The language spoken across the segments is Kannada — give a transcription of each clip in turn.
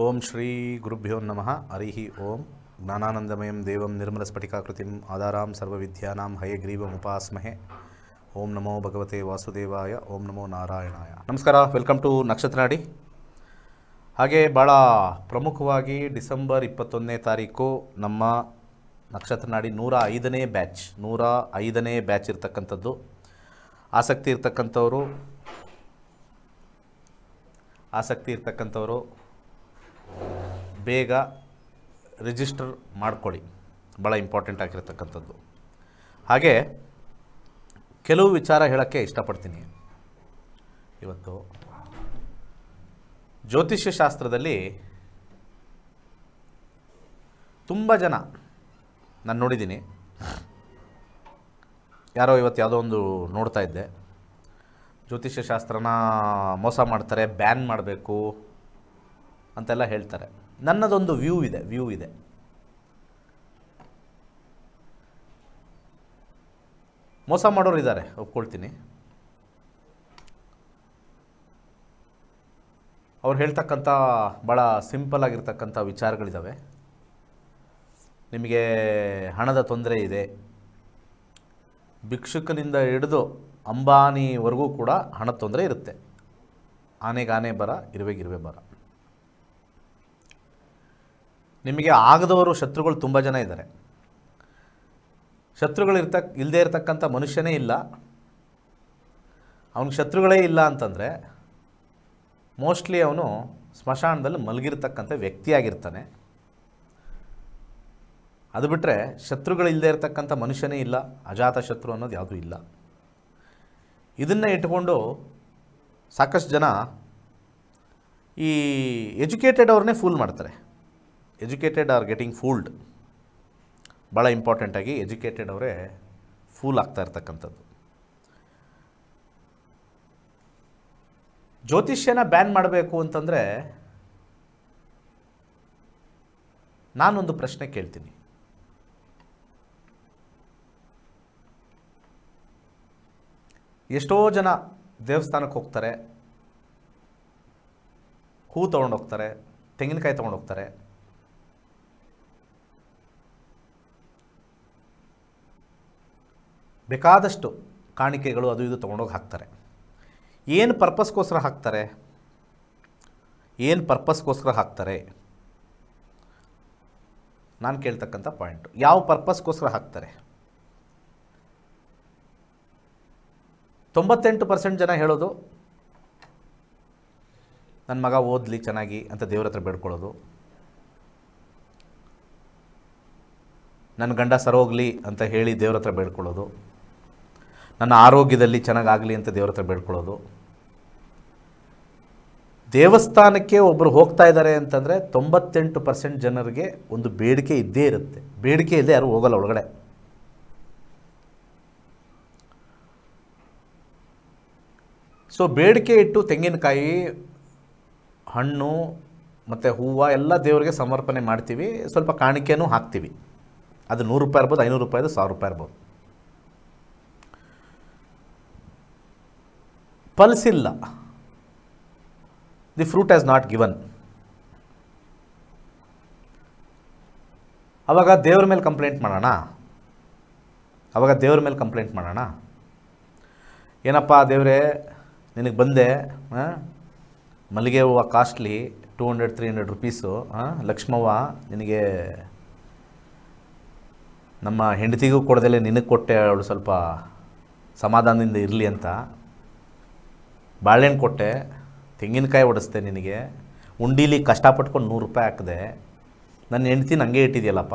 ಓಂ ಶ್ರೀ ಗುರುಭ್ಯೋ ನಮಃ ಹರಿ ಓಂ ಜ್ಞಾನಾನಂದಮಯಂ ದೇವಂ ನಿರ್ಮಲಸ್ಫಟಿಕಾಕೃತಿಂ ಆಧಾರಾಂ ಸರ್ವವಿದ್ಯಾನಾಂ ಹಯಗ್ರೀವಮುಪಾಸ್ಮಹೆ. ಓಂ ನಮೋ ಭಗವತೆ ವಾಸುದೇವಾಯ. ಓಂ ನಮೋ ನಾರಾಯಣಾಯ. ನಮಸ್ಕಾರ, ವೆಲ್ಕಮ್ ಟು ನಕ್ಷತ್ರನಾಡಿ. ಹಾಗೆ ಭಾಳ ಪ್ರಮುಖವಾಗಿ ಡಿಸೆಂಬರ್ 21ನೇ ತಾರೀಕು ನಮ್ಮ ನಕ್ಷತ್ರನಾಡಿ 105ನೇ ಬ್ಯಾಚ್ ಇರ್ತಕ್ಕಂಥದ್ದು. ಆಸಕ್ತಿ ಇರ್ತಕ್ಕಂಥವರು ಬೇಗ ರಿಜಿಸ್ಟರ್ ಮಾಡ್ಕೊಳ್ಳಿ, ಭಾಳ ಇಂಪಾರ್ಟೆಂಟ್ ಆಗಿರ್ತಕ್ಕಂಥದ್ದು. ಹಾಗೆ ಕೆಲವು ವಿಚಾರ ಹೇಳೋಕ್ಕೆ ಇಷ್ಟಪಡ್ತೀನಿ. ಇವತ್ತು ಜ್ಯೋತಿಷ್ಯ ಶಾಸ್ತ್ರದಲ್ಲಿ ತುಂಬ ಜನ ನಾನು ನೋಡಿದ್ದೀನಿ. ಯಾರೋ ಇವತ್ತು ಯಾವುದೋ ಒಂದು ನೋಡ್ತಾ ಇದ್ದೆ, ಜ್ಯೋತಿಷ್ಯ ಶಾಸ್ತ್ರನ ಮೋಸ ಮಾಡ್ತಾರೆ, ಬ್ಯಾನ್ ಮಾಡಬೇಕು ಅಂತೆಲ್ಲ ಹೇಳ್ತಾರೆ. ನನ್ನದೊಂದು ವ್ಯೂ ಇದೆ. ಮೋಸ ಮಾಡೋರು ಇದ್ದಾರೆ, ಒಪ್ಕೊಳ್ತೀನಿ. ಅವ್ರು ಹೇಳ್ತಕ್ಕಂಥ ಭಾಳ ಸಿಂಪಲ್ ಆಗಿರ್ತಕ್ಕಂಥ ವಿಚಾರಗಳಿದ್ದಾವೆ. ನಿಮಗೆ ಹಣದ ತೊಂದರೆ ಇದೆ, ಭಿಕ್ಷುಕನಿಂದ ಹಿಡಿದು ಅಂಬಾನಿವರೆಗೂ ಕೂಡ ಹಣದ ತೊಂದರೆ ಇರುತ್ತೆ. ಆನೆಗಾನೆ ಬರ, ಇರುವೆಗಿರುವೆ ಬರ. ನಿಮಗೆ ಆಗದವರು ಶತ್ರುಗಳು ತುಂಬ ಜನ ಇದ್ದಾರೆ. ಶತ್ರುಗಳು ಇಲ್ಲದೇ ಇರತಕ್ಕಂಥ ಮನುಷ್ಯನೇ ಇಲ್ಲ. ಅವನಿಗೆ ಶತ್ರುಗಳೇ ಇಲ್ಲ ಅಂತಂದರೆ ಮೋಸ್ಟ್ಲಿ ಅವನು ಸ್ಮಶಾನದಲ್ಲಿ ಮಲಗಿರ್ತಕ್ಕಂಥ ವ್ಯಕ್ತಿಯಾಗಿರ್ತಾನೆ. ಅದು ಬಿಟ್ಟರೆ ಶತ್ರುಗಳಿಲ್ಲದೆ ಇರತಕ್ಕಂಥ ಮನುಷ್ಯನೇ ಇಲ್ಲ, ಅಜಾತ ಶತ್ರು ಅನ್ನೋದು ಯಾವುದೂ ಇಲ್ಲ. ಇದನ್ನೇ ಇಟ್ಕೊಂಡು ಸಾಕಷ್ಟು ಜನ ಈ ಎಜುಕೇಟೆಡ್ ಅವ್ರನ್ನೇ ಫೂಲ್ ಮಾಡ್ತಾರೆ. Educated are getting fooled. ಭಾಳ ಇಂಪಾರ್ಟೆಂಟಾಗಿ ಎಜುಕೇಟೆಡ್ ಅವರೇ ಫೂಲ್ ಆಗ್ತಾ ಇರ್ತಕ್ಕಂಥದ್ದು. ಜ್ಯೋತಿಷ್ಯನ ಬ್ಯಾನ್ ಮಾಡಬೇಕು ಅಂತಂದರೆ ನಾನೊಂದು ಪ್ರಶ್ನೆ ಕೇಳ್ತೀನಿ. ಎಷ್ಟೋ ಜನ ದೇವಸ್ಥಾನಕ್ಕೆ ಹೋಗ್ತಾರೆ, ಹೂ ತೊಗೊಂಡೋಗ್ತಾರೆ, ತೆಂಗಿನಕಾಯಿ ತೊಗೊಂಡೋಗ್ತಾರೆ. ಬೇಕಾದಷ್ಟು ಕಾಣಿಕೆಗಳು ಅದು ಇದು ತೊಗೊಂಡೋಗಿ ಹಾಕ್ತಾರೆ. ಏನು ಪರ್ಪಸ್ಗೋಸ್ಕರ ಹಾಕ್ತಾರೆ? ನಾನು ಕೇಳ್ತಕ್ಕಂಥ ಪಾಯಿಂಟು, ಯಾವ ಪರ್ಪಸ್ಗೋಸ್ಕರ ಹಾಕ್ತಾರೆ? 98% ಜನ ಹೇಳೋದು ನನ್ನ ಮಗ ಓದಲಿ ಚೆನ್ನಾಗಿ ಅಂತ ದೇವ್ರ ಹತ್ರ ಬೇಡ್ಕೊಳ್ಳೋದು, ನನ್ನ ಗಂಡ ಸರೋಗಲಿ ಅಂತ ಹೇಳಿ ದೇವ್ರ ಹತ್ರ ಬೇಡ್ಕೊಳ್ಳೋದು, ನನ್ನ ಆರೋಗ್ಯದಲ್ಲಿ ಚೆನ್ನಾಗಾಗಲಿ ಅಂತ ದೇವ್ರ ಹತ್ರ ಬೇಡ್ಕೊಳ್ಳೋದು. ದೇವಸ್ಥಾನಕ್ಕೆ ಒಬ್ಬರು ಹೋಗ್ತಾ ಇದ್ದಾರೆ ಅಂತಂದರೆ 98% ಜನರಿಗೆ ಒಂದು ಬೇಡಿಕೆ ಇದ್ದೇ ಇರುತ್ತೆ. ಬೇಡಿಕೆ ಇಲ್ಲದೆ ಯಾರು ಹೋಗಲ್ಲ ಒಳಗಡೆ. ಸೊ ಬೇಡಿಕೆ ಇಟ್ಟು ತೆಂಗಿನಕಾಯಿ, ಹಣ್ಣು ಮತ್ತು ಹೂವು ಎಲ್ಲ ದೇವರಿಗೆ ಸಮರ್ಪಣೆ ಮಾಡ್ತೀವಿ. ಸ್ವಲ್ಪ ಕಾಣಿಕೆನೂ ಹಾಕ್ತೀವಿ. ಅದು 100 ರೂಪಾಯಿ ಇರ್ಬೋದು, 500 ರೂಪಾಯಿ, 1000 ರೂಪಾಯಿ ಇರ್ಬೋದು. ಪಲ್ಸಿಲ್ಲ, the fruit has not given. ಆವಾಗ ದೇವ್ರ ಮೇಲೆ ಕಂಪ್ಲೇಂಟ್ ಮಾಡೋಣ. ಏನಪ್ಪ ದೇವರೇ, ನಿನಗೆ ಬಂದೆ, ಮಲ್ಲಿಗೆ ಹೂವು ಕಾಸ್ಟ್ಲಿ 200-300 ರುಪೀಸು, ಲಕ್ಷ್ಮವ್ವ ನಿನಗೆ ನಮ್ಮ ಹೆಂಡತಿಗೂ ಕೊಡದಲ್ಲೇ ನಿನಗೆ ಕೊಟ್ಟೆ, ಅವಳು ಸ್ವಲ್ಪ ಸಮಾಧಾನದಿಂದ ಇರಲಿ ಅಂತ. ಬಾಳೆಹಣ್ಣು ಕೊಟ್ಟೆ, ತೆಂಗಿನಕಾಯಿ ಹೊಡೆಸ್ದೆ, ನಿನಗೆ ಉಂಡೀಲಿ ಕಷ್ಟಪಟ್ಕೊಂಡು 100 ರೂಪಾಯಿ ಹಾಕಿದೆ. ನನ್ನ ಹೆಂಡ್ತಿನ ಹಂಗೆ ಇಟ್ಟಿದೆಯಲ್ಲಪ್ಪ,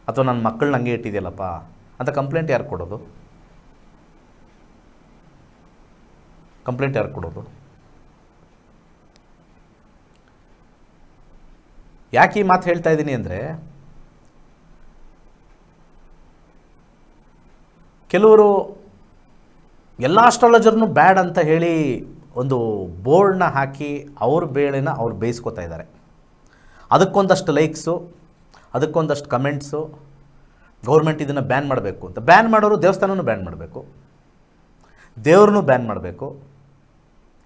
ಅಥವಾ ನನ್ನ ಮಕ್ಕಳನ್ನ ಹಂಗೆ ಇಟ್ಟಿದೆಯಲ್ಲಪ್ಪ ಅಂತ ಕಂಪ್ಲೇಂಟ್ ಯಾರು ಕೊಡೋದು? ಯಾಕೆ ಈ ಮಾತು ಹೇಳ್ತಾ ಇದ್ದೀನಿ ಅಂದರೆ, ಕೆಲವರು ಎಲ್ಲ ಅಸ್ಟ್ರಾಲಜರ್ನು ಬ್ಯಾಡ್ ಅಂತ ಹೇಳಿ ಒಂದು ಬೋರ್ಡ್ನ ಹಾಕಿ ಅವ್ರ ಬೇಳೆನ ಅವ್ರು ಬೇಯಿಸ್ಕೊತಾ ಇದ್ದಾರೆ. ಅದಕ್ಕೊಂದಷ್ಟು ಲೈಕ್ಸು, ಅದಕ್ಕೊಂದಷ್ಟು ಕಮೆಂಟ್ಸು. ಗೌರ್ಮೆಂಟ್ ಇದನ್ನು ಬ್ಯಾನ್ ಮಾಡಬೇಕು ಅಂತ. ಬ್ಯಾನ್ ಮಾಡೋರು ದೇವಸ್ಥಾನನೂ ಬ್ಯಾನ್ ಮಾಡಬೇಕು, ದೇವ್ರನ್ನೂ ಬ್ಯಾನ್ ಮಾಡಬೇಕು,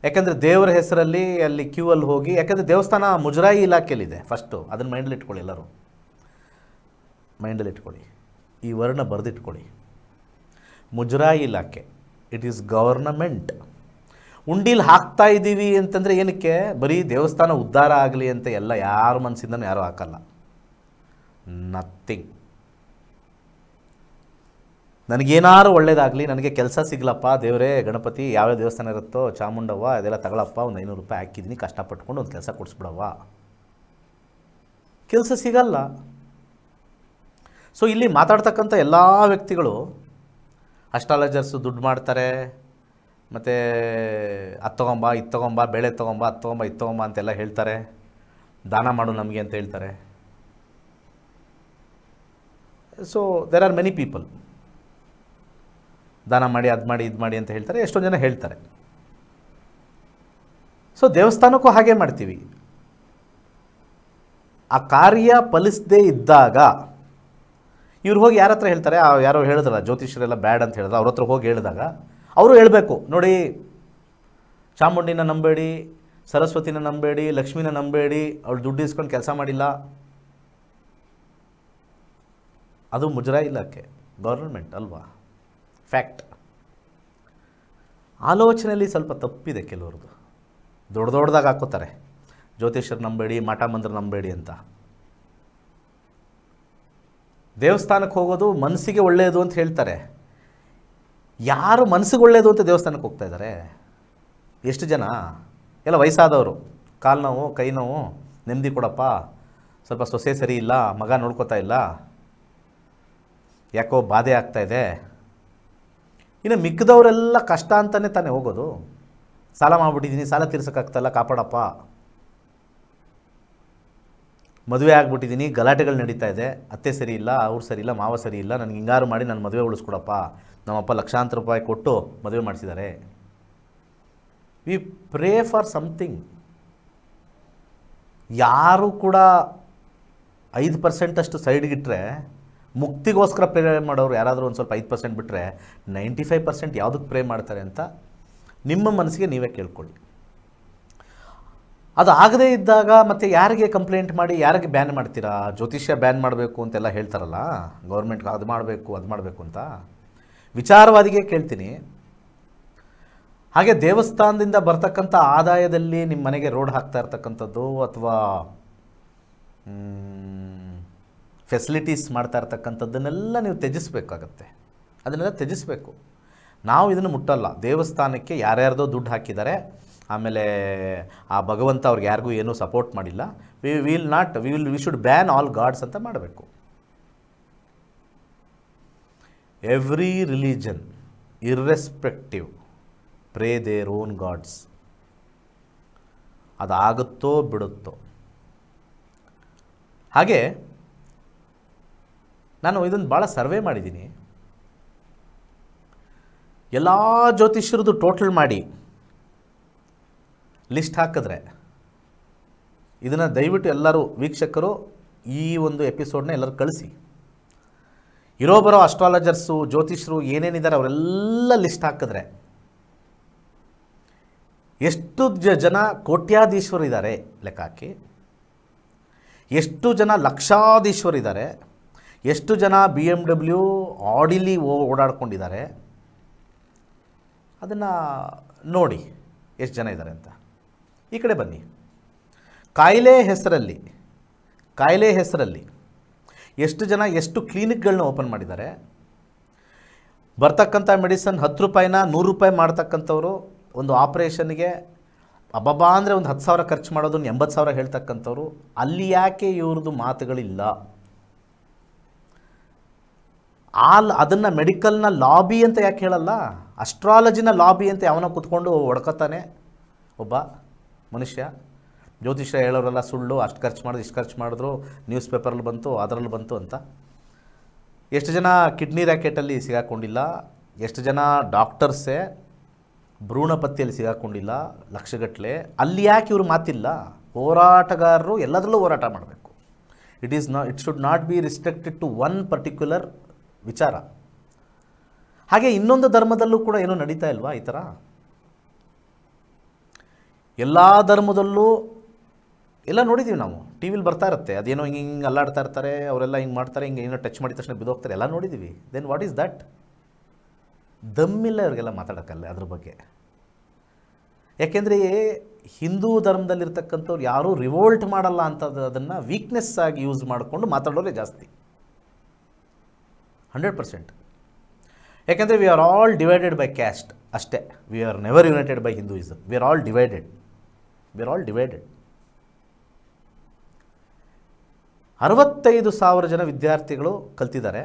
ಯಾಕೆಂದರೆ ದೇವರ ಹೆಸರಲ್ಲಿ ಅಲ್ಲಿ ಕ್ಯೂ ಅಲ್ಲಿ ಹೋಗಿ, ಯಾಕೆಂದರೆ ದೇವಸ್ಥಾನ ಮುಜರಾಯಿ ಇಲಾಖೆಯಲ್ಲಿದೆ. ಫಸ್ಟು ಅದನ್ನು ಮೈಂಡಲ್ಲಿ ಇಟ್ಕೊಳ್ಳಿ, ಎಲ್ಲರೂ ಮೈಂಡಲ್ಲಿ ಇಟ್ಕೊಳ್ಳಿ, ಈ ವರ್ಣ ಬರೆದಿಟ್ಕೊಳ್ಳಿ. ಮುಜರಾಯಿ ಇಲಾಖೆ, ಇಟ್ ಈಸ್ ಗವರ್ನಮೆಂಟ್. ಉಂಡೀಲಿ ಹಾಕ್ತಾ ಇದ್ದೀವಿ ಅಂತಂದರೆ ಏನಕ್ಕೆ? ಬರೀ ದೇವಸ್ಥಾನ ಉದ್ಧಾರ ಆಗಲಿ ಅಂತ ಎಲ್ಲ ಯಾರ ಮನಸ್ಸಿಂದನೂ ಯಾರೂ ಹಾಕಲ್ಲ. ನಥಿಂಗ್. ನನಗೇನಾರು ಒಳ್ಳೇದಾಗಲಿ, ನನಗೆ ಕೆಲಸ ಸಿಗ್ಲಪ್ಪ ದೇವರೇ, ಗಣಪತಿ ಯಾವ್ಯಾವ ದೇವಸ್ಥಾನ ಇರುತ್ತೋ, ಚಾಮುಂಡವ್ವ ಅದೆಲ್ಲ ತಗೊಳಪ್ಪ, ಒಂದು 500 ರೂಪಾಯಿ ಹಾಕಿದ್ದೀನಿ, ಕಷ್ಟಪಟ್ಕೊಂಡು ಒಂದು ಕೆಲಸ ಕೊಡಿಸ್ಬಿಡವ್ವ. ಕೆಲಸ ಸಿಗಲ್ಲ. ಸೊ ಇಲ್ಲಿ ಮಾತಾಡ್ತಕ್ಕಂಥ ಎಲ್ಲ ವ್ಯಕ್ತಿಗಳು ಅಸ್ಟ್ರಾಲಜರ್ಸು ದುಡ್ಡು ಮಾಡ್ತಾರೆ, ಮತ್ತು ಅದು ತೊಗೊಂಬ, ಇದು ತೊಗೊಂಬ, ಬೇಳೆ ತೊಗೊಂಬ, ಅದು ತೊಗೊಂಬ, ಇದು ತೊಗೊಂಬ ಅಂತೆಲ್ಲ ಹೇಳ್ತಾರೆ. ದಾನ ಮಾಡು ನಮಗೆ ಅಂತ ಹೇಳ್ತಾರೆ. So there are many people, ದಾನ ಮಾಡಿ, ಅದು ಮಾಡಿ, ಇದು ಮಾಡಿ ಅಂತ ಹೇಳ್ತಾರೆ. ಎಷ್ಟೊಂದು ಜನ ಹೇಳ್ತಾರೆ. ಸೊ ದೇವಸ್ಥಾನಕ್ಕೂ ಹಾಗೆ ಮಾಡ್ತೀವಿ. ಆ ಕಾರ್ಯ ಫಲಿಸದೇ ಇದ್ದಾಗ ಇವ್ರು ಹೋಗಿ ಯಾರ ಹತ್ರ ಹೇಳ್ತಾರೆ? ಯಾರೋ ಹೇಳಿದ್ರಲ್ಲ, ಜ್ಯೋತಿಷ್ಯರೆಲ್ಲ ಬ್ಯಾಡ್ ಅಂತ ಹೇಳಿದ್ರೆ ಅವ್ರ ಹತ್ರ ಹೋಗಿ ಹೇಳಿದಾಗ ಅವರು ಹೇಳಬೇಕು, ನೋಡಿ ಚಾಮುಂಡಿನ ನಂಬೇಡಿ, ಸರಸ್ವತಿನ ನಂಬೇಡಿ, ಲಕ್ಷ್ಮಿನ ನಂಬೇಡಿ, ಅವಳು ದುಡ್ಡು ಇಸ್ಕೊಂಡು ಕೆಲಸ ಮಾಡಿಲ್ಲ. ಅದು ಮುಜರಾಯಿ ಇಲಾಖೆ, ಗೌರ್ಮೆಂಟ್ ಅಲ್ವಾ? ಫ್ಯಾಕ್ಟ್. ಆಲೋಚನೆಯಲ್ಲಿ ಸ್ವಲ್ಪ ತಪ್ಪಿದೆ ಕೆಲವ್ರದ್ದು. ದೊಡ್ಡದಾಗಿ ಹಾಕೋತಾರೆ, ಜ್ಯೋತಿಷ್ಯರು ನಂಬೇಡಿ, ಮಠ ಮಂತ್ರ ನಂಬೇಡಿ ಅಂತ. ದೇವಸ್ಥಾನಕ್ಕೆ ಹೋಗೋದು ಮನಸ್ಸಿಗೆ ಒಳ್ಳೆಯದು ಅಂತ ಹೇಳ್ತಾರೆ. ಯಾರು ಮನಸ್ಸಿಗೆ ಒಳ್ಳೆಯದು ಅಂತ ದೇವಸ್ಥಾನಕ್ಕೆ ಹೋಗ್ತಾ ಇದ್ದಾರೆ? ಎಷ್ಟು ಜನ? ಎಲ್ಲ ವಯಸ್ಸಾದವರು, ಕಾಲು ನೋವು, ಕೈ ನೋವು, ನೆಮ್ಮದಿ ಕೊಡಪ್ಪ, ಸ್ವಲ್ಪ ಸೊಸೆ ಸರಿ ಇಲ್ಲ, ಮಗ ನೋಡ್ಕೋತಾ ಇಲ್ಲ, ಯಾಕೋ ಬಾಧೆ ಆಗ್ತಾಯಿದೆ. ಇನ್ನು ಮಿಕ್ಕಿದವರೆಲ್ಲ ಕಷ್ಟ ಅಂತಲೇ ತಾನೇ ಹೋಗೋದು. ಸಾಲ ಮಾಡಿಬಿಟ್ಟಿದ್ದೀನಿ, ಸಾಲ ತೀರ್ಸೋಕ್ಕಾಗ್ತಾಯಿಲ್ಲ, ಕಾಪಾಡಪ್ಪ. ಮದುವೆ ಆಗಿಬಿಟ್ಟಿದ್ದೀನಿ, ಗಲಾಟೆಗಳು ನಡೀತಾ ಇದೆ, ಅತ್ತೆ ಸರಿ ಇಲ್ಲ, ಅವ್ರು ಸರಿ ಇಲ್ಲ, ಮಾವ ಸರಿ ಇಲ್ಲ, ನನಗೆ ಹಿಂಗಾರು ಮಾಡಿ ನನ್ನ ಮದುವೆ ಉಳಿಸ್ಕೊಡಪ್ಪ. ನಮ್ಮಪ್ಪ ಲಕ್ಷಾಂತರ ರೂಪಾಯಿ ಕೊಟ್ಟು ಮದುವೆ ಮಾಡಿಸಿದ್ದಾರೆ. We pray for something. ಯಾರು ಕೂಡ 5% ಅಷ್ಟು ಸೈಡ್ಗಿಟ್ರೆ, ಮುಕ್ತಿಗೋಸ್ಕರ ಪ್ರೇ ಮಾಡೋರು ಯಾರಾದರೂ ಒಂದು ಸ್ವಲ್ಪ 5% ಬಿಟ್ಟರೆ 95% ಯಾವುದಕ್ಕೆ ಪ್ರೇ ಮಾಡ್ತಾರೆ ಅಂತ ನಿಮ್ಮ ಮನಸ್ಸಿಗೆ ನೀವೇ ಕೇಳ್ಕೊಳ್ಳಿ. ಅದು ಆಗದೇ ಇದ್ದಾಗ ಮತ್ತೆ ಯಾರಿಗೆ ಕಂಪ್ಲೇಂಟ್ ಮಾಡಿ, ಯಾರಿಗೆ ಬ್ಯಾನ್ ಮಾಡ್ತೀರಾ? ಜ್ಯೋತಿಷ್ಯ ಬ್ಯಾನ್ ಮಾಡಬೇಕು ಅಂತೆಲ್ಲ ಹೇಳ್ತಾರಲ್ಲ, ಗೌರ್ಮೆಂಟ್ಗೆ ಅದು ಮಾಡಬೇಕು ಅಂತ. ವಿಚಾರವಾದಿಗೆ ಕೇಳ್ತೀನಿ. ಹಾಗೆ ದೇವಸ್ಥಾನದಿಂದ ಬರ್ತಕ್ಕಂಥ ಆದಾಯದಲ್ಲಿ ನಿಮ್ಮ ಮನೆಗೆ ರೋಡ್ ಹಾಕ್ತಾ ಇರ್ತಕ್ಕಂಥದ್ದು ಅಥವಾ ಫೆಸಿಲಿಟೀಸ್ ಮಾಡ್ತಾ ಇರ್ತಕ್ಕಂಥದ್ದನ್ನೆಲ್ಲ ನೀವು ತ್ಯಜಿಸಬೇಕಾಗತ್ತೆ. ಅದನ್ನೆಲ್ಲ ತ್ಯಜಿಸಬೇಕು. ನಾವು ಇದನ್ನು ಮುಟ್ಟಲ್ಲ. ದೇವಸ್ಥಾನಕ್ಕೆ ಯಾರ್ಯಾರ್ದೋ ದುಡ್ಡು ಹಾಕಿದ್ದಾರೆ, ಆಮೇಲೆ ಆ ಭಗವಂತ ಅವ್ರಿಗೆ ಯಾರಿಗೂ ಏನೂ ಸಪೋರ್ಟ್ ಮಾಡಿಲ್ಲ, we should ban all gods ಅಂತ ಮಾಡಬೇಕು. Every religion irrespective pray their own gods. ಅದಾಗುತ್ತೋ ಬಿಡುತ್ತೋ. ಹಾಗೆ ನಾನು ಇದನ್ನು ಭಾಳ ಸರ್ವೆ ಮಾಡಿದ್ದೀನಿ. ಎಲ್ಲ ಜ್ಯೋತಿಷ್ಯರದ್ದು ಟೋಟಲ್ ಮಾಡಿ ಲಿಸ್ಟ್ ಹಾಕಿದ್ರೆ, ಇದನ್ನು ದಯವಿಟ್ಟು ಎಲ್ಲರೂ ವೀಕ್ಷಕರು ಈ ಒಂದು ಎಪಿಸೋಡ್ನ ಎಲ್ಲರೂ ಕಳಿಸಿ. ಬರೋ ಅಸ್ಟ್ರಾಲಜರ್ಸು, ಜ್ಯೋತಿಷ್ಯರು ಏನೇನಿದ್ದಾರೆ ಅವರೆಲ್ಲ ಲಿಸ್ಟ್ ಹಾಕಿದ್ರೆ ಎಷ್ಟು ಜನ ಕೋಟ್ಯಾಧೀಶ್ವರಿದ್ದಾರೆ ಲೆಕ್ಕ ಹಾಕಿ, ಎಷ್ಟು ಜನ ಲಕ್ಷಾಧೀಶ್ವರಿದ್ದಾರೆ, ಎಷ್ಟು ಜನ BMW ಆಡಿಲಿ ಓಡಾಡ್ಕೊಂಡಿದ್ದಾರೆ, ಅದನ್ನು ನೋಡಿ ಎಷ್ಟು ಜನ ಇದ್ದಾರೆ ಅಂತ. ಈ ಕಡೆ ಬನ್ನಿ. ಕಾಯಿಲೆ ಹೆಸರಲ್ಲಿ ಎಷ್ಟು ಜನ ಎಷ್ಟು ಕ್ಲಿನಿಕ್ಗಳನ್ನ ಓಪನ್ ಮಾಡಿದ್ದಾರೆ. ಬರ್ತಕ್ಕಂಥ ಮೆಡಿಸನ್ 10 ರೂಪಾಯಿನ 100 ರೂಪಾಯಿ ಮಾಡ್ತಕ್ಕಂಥವ್ರು, ಒಂದು ಆಪ್ರೇಷನ್ಗೆ ಅಬ್ಬಬ್ಬಾ ಅಂದರೆ ಒಂದು 10,000 ಖರ್ಚು ಮಾಡೋದನ್ನು 80,000 ಹೇಳ್ತಕ್ಕಂಥವ್ರು. ಅಲ್ಲಿ ಯಾಕೆ ಇವ್ರದ್ದು ಮಾತುಗಳಿಲ್ಲ? ಅದನ್ನು ಮೆಡಿಕಲ್ನ ಲಾಬಿ ಅಂತ ಯಾಕೆ ಹೇಳಲ್ಲ? ಅಸ್ಟ್ರಾಲಜಿನ ಲಾಬಿ ಅಂತ ಯಾವನೋ ಕೂತ್ಕೊಂಡು ಹೊಡ್ಕೊತಾನೆ ಒಬ್ಬ ಮನುಷ್ಯ. ಜ್ಯೋತಿಷ್ಯ ಹೇಳೋರೆಲ್ಲ ಸುಳ್ಳು, ಅಷ್ಟು ಖರ್ಚು ಮಾಡಿದ್ರು, ಇಷ್ಟು ಖರ್ಚು ಮಾಡಿದ್ರು, ನ್ಯೂಸ್ ಪೇಪರಲ್ಲಿ ಬಂತು, ಅದರಲ್ಲಿ ಬಂತು ಅಂತ. ಎಷ್ಟು ಜನ ಕಿಡ್ನಿ ರ್ಯಾಕೆಟಲ್ಲಿ ಸಿಗಾಕೊಂಡಿಲ್ಲ, ಎಷ್ಟು ಜನ ಡಾಕ್ಟರ್ಸೇ ಭ್ರೂಣಪತ್ತೆಯಲ್ಲಿ ಸಿಗಾಕೊಂಡಿಲ್ಲ ಲಕ್ಷಗಟ್ಟಲೆ. ಅಲ್ಲಿ ಯಾಕೆ ಇವರು ಮಾತಿಲ್ಲ? ಹೋರಾಟಗಾರರು ಎಲ್ಲದರಲ್ಲೂ ಹೋರಾಟ ಮಾಡಬೇಕು. It should not be restricted to one particular ವಿಚಾರ. ಹಾಗೆ ಇನ್ನೊಂದು ಧರ್ಮದಲ್ಲೂ ಕೂಡ ಏನೂ ನಡೀತಾ ಇಲ್ವಾ ಈ ಥರ? ಎಲ್ಲ ಧರ್ಮದಲ್ಲೂ ಎಲ್ಲ ನೋಡಿದ್ದೀವಿ ನಾವು, ಟಿ ವಿಲಿ ಬರ್ತಾ ಇರುತ್ತೆ, ಅದೇನೋ ಹಿಂಗೆ ಅಲ್ಲಾಡ್ತಾ ಇರ್ತಾರೆ, ಅವರೆಲ್ಲ ಹಿಂಗೆ ಮಾಡ್ತಾರೆ, ಹಿಂಗೆ ಏನೋ ಟಚ್ ಮಾಡಿದ ತಕ್ಷಣ ಬಿದ್ದೋಗ್ತಾರೆ, ಎಲ್ಲ ನೋಡಿದ್ದೀವಿ. Then what is that? ದಮ್ಮಿಲ್ಲ ಇವ್ರಿಗೆಲ್ಲ ಮಾತಾಡೋಕ್ಕಲ್ಲ ಅದ್ರ ಬಗ್ಗೆ. ಯಾಕೆಂದರೆ ಹಿಂದೂ ಧರ್ಮದಲ್ಲಿರ್ತಕ್ಕಂಥವ್ರು ಯಾರೂ ರಿವೋಲ್ಟ್ ಮಾಡಲ್ಲ ಅಂತದ್ದು, ಅದನ್ನು ವೀಕ್ನೆಸ್ ಆಗಿ ಯೂಸ್ ಮಾಡಿಕೊಂಡು ಮಾತಾಡೋರೇ ಜಾಸ್ತಿ, 100%. ಯಾಕೆಂದರೆ we are all divided by caste ಅಷ್ಟೇ. We are never united by Hinduism. We are all divided. 65,000 ಜನ ವಿದ್ಯಾರ್ಥಿಗಳು ಕಲ್ತಿದ್ದಾರೆ.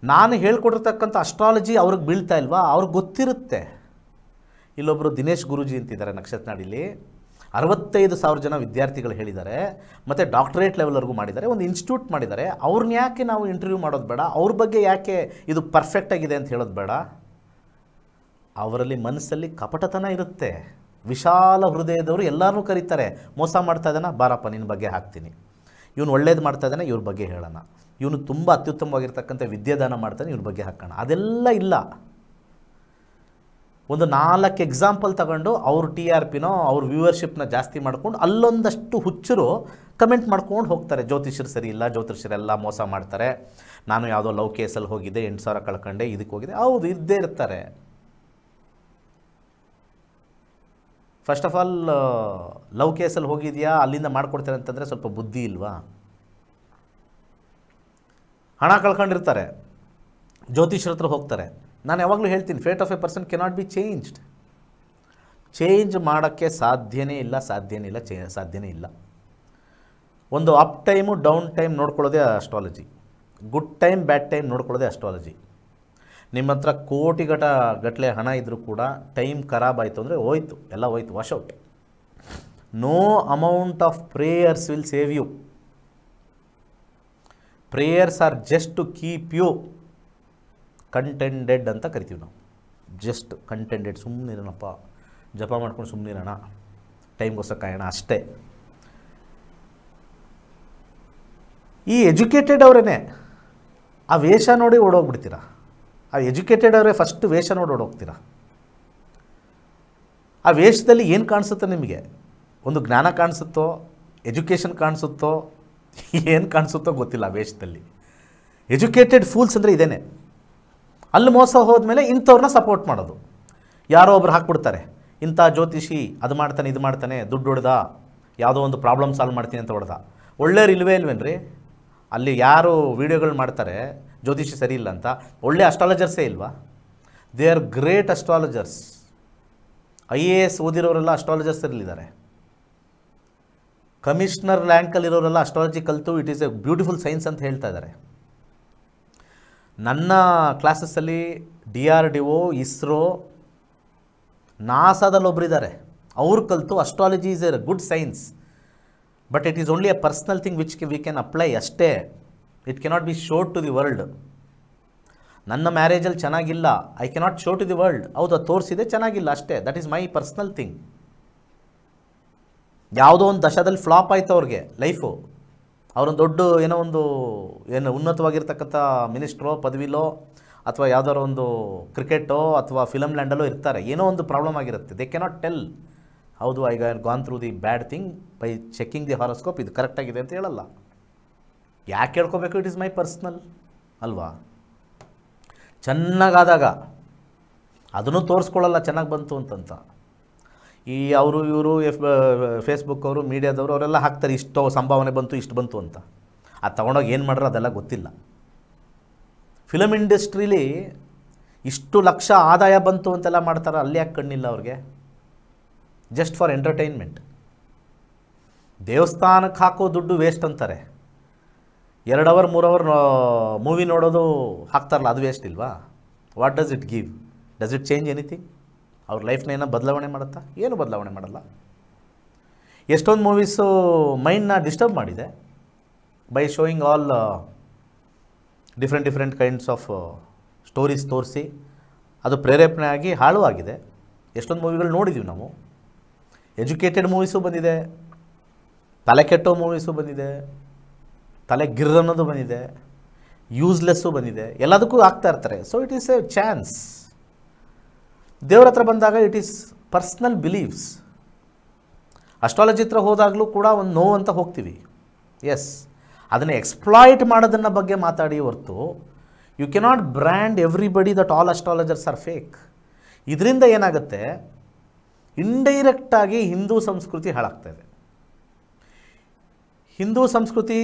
ನಾನು ಹೇಳ್ಕೊಟ್ಟಿರ್ತಕ್ಕಂಥ ಅಸ್ಟ್ರಾಲಜಿ ಅವ್ರಿಗೆ ಬೀಳ್ತಾ ಇಲ್ವಾ? ಅವ್ರಿಗೆ ಗೊತ್ತಿರುತ್ತೆ. ಇಲ್ಲೊಬ್ಬರು ದಿನೇಶ್ ಗುರೂಜಿ ಅಂತಿದ್ದಾರೆ ನಕ್ಷತ್ರನಾಡಿಲಿ, 65,000 ಜನ ವಿದ್ಯಾರ್ಥಿಗಳು ಹೇಳಿದ್ದಾರೆ, ಮತ್ತು ಡಾಕ್ಟರೇಟ್ ಲೆವೆಲ್ವರೆಗೂ ಮಾಡಿದ್ದಾರೆ, ಒಂದು ಇನ್ಸ್ಟಿಟ್ಯೂಟ್ ಮಾಡಿದ್ದಾರೆ. ಅವ್ರನ್ನ ಯಾಕೆ ನಾವು ಇಂಟರ್ವ್ಯೂ ಮಾಡೋದು ಬೇಡ? ಅವ್ರ ಬಗ್ಗೆ ಯಾಕೆ ಇದು ಪರ್ಫೆಕ್ಟಾಗಿದೆ ಅಂತ ಹೇಳೋದು ಬೇಡ? ಅವರಲ್ಲಿ ಮನಸ್ಸಲ್ಲಿ ಕಪಟತನ ಇರುತ್ತೆ. ವಿಶಾಲ ಹೃದಯದವರು ಎಲ್ಲರೂ ಕರೀತಾರೆ. ಮೋಸ ಮಾಡ್ತಾ ಇದ್ದಾನೆ, ಬಾರಪ್ಪ ನಿನ್ನ ಬಗ್ಗೆ ಹಾಕ್ತೀನಿ. ಇವನು ಒಳ್ಳೇದು ಮಾಡ್ತಾ ಇದ್ದಾನೆ, ಇವ್ರ ಬಗ್ಗೆ ಹೇಳೋಣ. ಇವನು ತುಂಬ ಅತ್ಯುತ್ತಮವಾಗಿರ್ತಕ್ಕಂಥ ವಿದ್ಯಾದಾನ ಮಾಡ್ತಾನೆ, ಇವ್ರ ಬಗ್ಗೆ ಹಾಕೋಣ. ಅದೆಲ್ಲ ಇಲ್ಲ. ಒಂದು 4 ಎಕ್ಸಾಂಪಲ್ ತಗೊಂಡು ಅವ್ರ TRPನೋ ಅವ್ರ ವ್ಯೂವರ್ಶಿಪ್ನ ಜಾಸ್ತಿ ಮಾಡ್ಕೊಂಡು ಅಲ್ಲೊಂದಷ್ಟು ಹುಚ್ಚರು ಕಮೆಂಟ್ ಮಾಡ್ಕೊಂಡು ಹೋಗ್ತಾರೆ. ಜ್ಯೋತಿಷ್ಯರು ಸರಿ ಇಲ್ಲ, ಜ್ಯೋತಿಷ್ಯರೆಲ್ಲ ಮೋಸ ಮಾಡ್ತಾರೆ, ನಾನು ಯಾವುದೋ ಲವ್ ಕೇಸಲ್ಲಿ ಹೋಗಿದ್ದೆ, 8,000 ಕಳ್ಕೊಂಡೆ, ಇದಕ್ಕೆ ಹೋಗಿದೆ. ಹೌದು, ಇದ್ದೇ ಇರ್ತಾರೆ. ಫಸ್ಟ್ ಆಫ್ ಆಲ್ ಲವ್ ಕೇಸಲ್ಲಿ ಹೋಗಿದೆಯಾ, ಅಲ್ಲಿಂದ ಮಾಡ್ಕೊಡ್ತಾರೆ ಅಂತಂದರೆ ಸ್ವಲ್ಪ ಬುದ್ಧಿ ಇಲ್ವಾ? ಹಣ ಕಳ್ಕೊಂಡಿರ್ತಾರೆ, ಜ್ಯೋತಿಷ್ಯರ ಹತ್ರ ಹೋಗ್ತಾರೆ. ನಾನು ಯಾವಾಗಲೂ ಹೇಳ್ತೀನಿ, fate of a person cannot be changed. Change ಮಾಡೋಕ್ಕೆ ಸಾಧ್ಯನೇ ಇಲ್ಲ. ಒಂದು ಅಪ್ ಟೈಮು ಡೌನ್ ಟೈಮ್ ನೋಡ್ಕೊಳ್ಳೋದೇ astrology. Good time bad time ನೋಡ್ಕೊಳ್ಳೋದೇ ಅಸ್ಟ್ರಾಲಜಿ. ನಿಮ್ಮ ಹತ್ರ ಗಟ್ಟಲೆ ಹಣ ಇದ್ದರೂ ಕೂಡ ಟೈಮ್ ಖರಾಬ್ ಆಯಿತು ಅಂದರೆ ಹೋಯ್ತು, ಎಲ್ಲ ಹೋಯ್ತು, washout. No amount of prayers will save you. Prayers are just to keep you contended ಅಂತ ಕರಿತೀವಿ ನಾವು. ಜಸ್ಟ್ ಕಂಟೆಂಡೆಡ್, ಸುಮ್ಮನಿರೋಣಪ್ಪ, ಜಪ ಮಾಡ್ಕೊಂಡು ಸುಮ್ಮನಿರೋಣ, ಟೈಮ್ಗೋಸ್ಕರ ಕಾಯೋಣ ಅಷ್ಟೇ. ಈ ಎಜುಕೇಟೆಡ್ ಅವರೇ ಆ ವೇಷ ನೋಡಿ ಓಡೋಗ್ಬಿಡ್ತೀರಾ. ಆ ಎಜುಕೇಟೆಡ್ ಅವರೇ ಫಸ್ಟ್ ವೇಷ ನೋಡಿ ಓಡೋಗ್ತೀರಾ. ಆ ವೇಷದಲ್ಲಿ ಏನು ಕಾಣಿಸುತ್ತೆ ನಿಮಗೆ? ಒಂದು ಜ್ಞಾನ ಕಾಣಿಸುತ್ತೋ, ಎಜುಕೇಷನ್ ಕಾಣಿಸುತ್ತೋ, ಏನು ಕಾಣಿಸುತ್ತೋ ಗೊತ್ತಿಲ್ಲ ಆ ವೇಷದಲ್ಲಿ. ಎಜುಕೇಟೆಡ್ ಫೂಲ್ಸ್ ಅಂದರೆ ಇದೇನೆ. ಅಲ್ಲಿ ಮೋಸ ಹೋದ್ಮೇಲೆ ಇಂಥವ್ರನ್ನ ಸಪೋರ್ಟ್ ಮಾಡೋದು. ಯಾರೋ ಒಬ್ರು ಹಾಕ್ಬಿಡ್ತಾರೆ, ಇಂಥ ಜ್ಯೋತಿಷಿ ಅದು ಮಾಡ್ತಾನೆ ಇದು ಮಾಡ್ತಾನೆ, ದುಡ್ಡು ಹೊಡೆದ, ಯಾವುದೋ ಒಂದು ಪ್ರಾಬ್ಲಮ್ ಸಾಲ್ವ್ ಮಾಡ್ತೀನಿ ಅಂತ ಹೊಡೆದ. ಒಳ್ಳೆಯವ್ರು ಇಲ್ವೇನ್ರಿ? ಅಲ್ಲಿ ಯಾರು ವೀಡಿಯೋಗಳು ಮಾಡ್ತಾರೆ ಜ್ಯೋತಿಷಿ ಸರಿ ಇಲ್ಲ ಅಂತ, ಒಳ್ಳೆ ಅಸ್ಟ್ರಾಲಜರ್ಸೇ ಇಲ್ವಾ? They are great astrologers. IAS ಓದಿರೋರೆಲ್ಲ ಅಸ್ಟ್ರಾಲಜರ್ಸ್ ಇರಲಿದ್ದಾರೆ. ಕಮಿಷನರ್ ರ್ಯಾಂಕಲ್ಲಿರೋರೆಲ್ಲ ಅಸ್ಟ್ರಾಲಜಿ ಕಲಿತು it is a beautiful science ಅಂತ ಹೇಳ್ತಾ ಇದ್ದಾರೆ. ನನ್ನ ಕ್ಲಾಸಸ್ಸಲ್ಲಿ DRDO, ISRO, ನಾಸಾದಲ್ಲಿ ಒಬ್ಬರಿದ್ದಾರೆ, ಅವ್ರು ಕಲಿತು astrology is a good science, but it is only a personal thing which we can apply ಅಷ್ಟೇ. It cannot be showed to the world. ನನ್ನ ಮ್ಯಾರೇಜಲ್ಲಿ ಚೆನ್ನಾಗಿಲ್ಲ, I cannot show to the world. ಹೌದು, ಅದು ತೋರಿಸಿದೆ, ಚೆನ್ನಾಗಿಲ್ಲ ಅಷ್ಟೇ. That is my personal thing. ಯಾವುದೋ ಒಂದು ದಶದಲ್ಲಿ ಫ್ಲಾಪ್ ಆಯಿತು ಅವ್ರಿಗೆ ಲೈಫು, ಅವರೊಂದು ದೊಡ್ಡ ಏನು ಉನ್ನತವಾಗಿರ್ತಕ್ಕಂಥ ಮಿನಿಸ್ಟ್ರೋ, ಪದವಿಲೋ, ಅಥವಾ ಯಾವುದಾದ್ರು ಒಂದು ಕ್ರಿಕೆಟೋ ಅಥವಾ ಫಿಲಮ್ ಲ್ಯಾಂಡಲ್ಲೋ ಇರ್ತಾರೆ. ಏನೋ ಒಂದು ಪ್ರಾಬ್ಲಮ್ ಆಗಿರುತ್ತೆ. ದೇ ಕೆನಾಟ್ ಟೆಲ್, ಹೌದು I gone through the bad thing by checking the horoscope, ಇದು ಕರೆಕ್ಟಾಗಿದೆ ಅಂತ ಹೇಳಲ್ಲ. ಯಾಕೆ ಹೇಳ್ಕೋಬೇಕು? ಇಟ್ ಈಸ್ ಮೈ ಪರ್ಸ್ನಲ್ ಅಲ್ವಾ? ಚೆನ್ನಾಗಾದಾಗ ಅದನ್ನು ತೋರಿಸ್ಕೊಳ್ಳಲ್ಲ ಚೆನ್ನಾಗಿ ಬಂತು ಅಂತಂತ. ಈ ಇವರು ಫೇಸ್ಬುಕ್ ಅವರು, ಮೀಡಿಯಾದವರು ಅವರೆಲ್ಲ ಹಾಕ್ತಾರೆ, ಇಷ್ಟು ಸಂಭಾವನೆ ಬಂತು, ಇಷ್ಟು ಬಂತು ಅಂತ. ಅದು ತೊಗೊಂಡೋಗಿ ಏನು ಮಾಡ್ರೆ ಅದೆಲ್ಲ ಗೊತ್ತಿಲ್ಲ. ಫಿಲಮ್ ಇಂಡಸ್ಟ್ರೀಲಿ ಇಷ್ಟು ಲಕ್ಷ ಆದಾಯ ಬಂತು ಅಂತೆಲ್ಲ ಮಾಡ್ತಾರೆ, ಅಲ್ಲಿ ಯಾಕೆ ಕಣ್ಣಿಲ್ಲ ಅವ್ರಿಗೆ? Just for entertainment. ದೇವಸ್ಥಾನಕ್ಕೆ ಹಾಕೋ ದುಡ್ಡು ವೇಸ್ಟ್ ಅಂತಾರೆ. 2 ಅವರ್ 3 ಅವರ್ ಮೂವಿ ನೋಡೋದು ಹಾಕ್ತಾರಲ್ಲ, ಅದು ವೇಸ್ಟ್ ಇಲ್ವಾ? What does it give? Does it change anything? ಅವ್ರ ಲೈಫ್ನ ಏನೋ ಬದಲಾವಣೆ ಮಾಡುತ್ತಾ? ಏನು ಬದಲಾವಣೆ ಮಾಡಲ್ಲ. ಎಷ್ಟೊಂದು ಮೂವೀಸು ಮೈಂಡ್ನ ಡಿಸ್ಟರ್ಬ್ ಮಾಡಿದೆ by showing all different kinds of stories ತೋರಿಸಿ, ಅದು ಪ್ರೇರೇಪಣೆ ಆಗಿ ಹಾಳು ಆಗಿದೆ. ಎಷ್ಟೊಂದು ಮೂವಿಗಳು ನೋಡಿದ್ದೀವಿ ನಾವು. ಎಜುಕೇಟೆಡ್ ಮೂವೀಸು ಬಂದಿದೆ, ತಲೆ ಕೆಟ್ಟೋ ಮೂವೀಸು ಬಂದಿದೆ, ತಲೆ ಗಿರ್ ಅನ್ನೋದು ಬಂದಿದೆ, ಯೂಸ್ಲೆಸ್ಸು ಬಂದಿದೆ, ಎಲ್ಲದಕ್ಕೂ ಆಗ್ತಾ ಇರ್ತಾರೆ. So it is A chance. ದೇವ್ರ ಹತ್ರ ಬಂದಾಗ it is personal believes. Astrology ಹತ್ರ ಹೋದಾಗಲೂ ಕೂಡ ಒಂದು ನೋವು ಅಂತ ಹೋಗ್ತೀವಿ. ಎಸ್, ಅದನ್ನು ಎಕ್ಸ್ಪ್ಲಾಯ್ಟ್ ಮಾಡೋದನ್ನ ಬಗ್ಗೆ ಮಾತಾಡಿ ಹೊರತು you cannot brand everybody that all astrologers are fake. ಇದರಿಂದ ಏನಾಗುತ್ತೆ, ಇಂಡೈರೆಕ್ಟಾಗಿ ಹಿಂದೂ ಸಂಸ್ಕೃತಿ ಹಾಳಾಗ್ತಾಯಿದೆ. ಹಿಂದೂ ಸಂಸ್ಕೃತಿ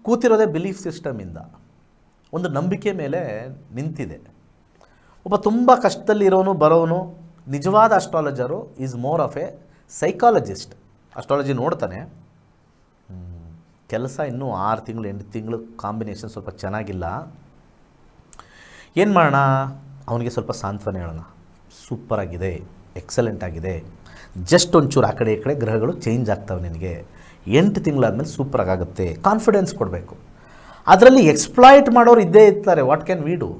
ಕೂತಿರೋದೇ ಬಿಲೀಫ್ ಸಿಸ್ಟಮಿಂದ, ಒಂದು ನಂಬಿಕೆ ಮೇಲೆ ನಿಂತಿದೆ. ಒಬ್ಬ ತುಂಬ ಕಷ್ಟದಲ್ಲಿರೋನು ಬರೋನು ನಿಜವಾದ astrologer is more of a psychologist. Astrology ನೋಡ್ತಾನೆ, ಕೆಲಸ ಇನ್ನೂ 6 ತಿಂಗಳು 8 ತಿಂಗಳು ಕಾಂಬಿನೇಷನ್ ಸ್ವಲ್ಪ ಚೆನ್ನಾಗಿಲ್ಲ, ಏನು ಮಾಡೋಣ, ಅವನಿಗೆ ಸ್ವಲ್ಪ ಸಾಂತ್ವನ ಹೇಳೋಣ, ಸೂಪರಾಗಿದೆ, ಎಕ್ಸಲೆಂಟ್ ಆಗಿದೆ, ಜಸ್ಟ್ ಒಂಚೂರು ಆ ಕಡೆ ಈ ಕಡೆ ಗ್ರಹಗಳು ಚೇಂಜ್ ಆಗ್ತವೆ, ನಿನಗೆ 8 ತಿಂಗಳಾದಮೇಲೆ ಸೂಪರಾಗುತ್ತೆ, ಕಾನ್ಫಿಡೆನ್ಸ್ ಕೊಡಬೇಕು. ಅದರಲ್ಲಿ ಎಕ್ಸ್ಪ್ಲಾಯ್ಟ್ ಮಾಡೋರು ಇದ್ದೇ ಇರ್ತಾರೆ. What can we do?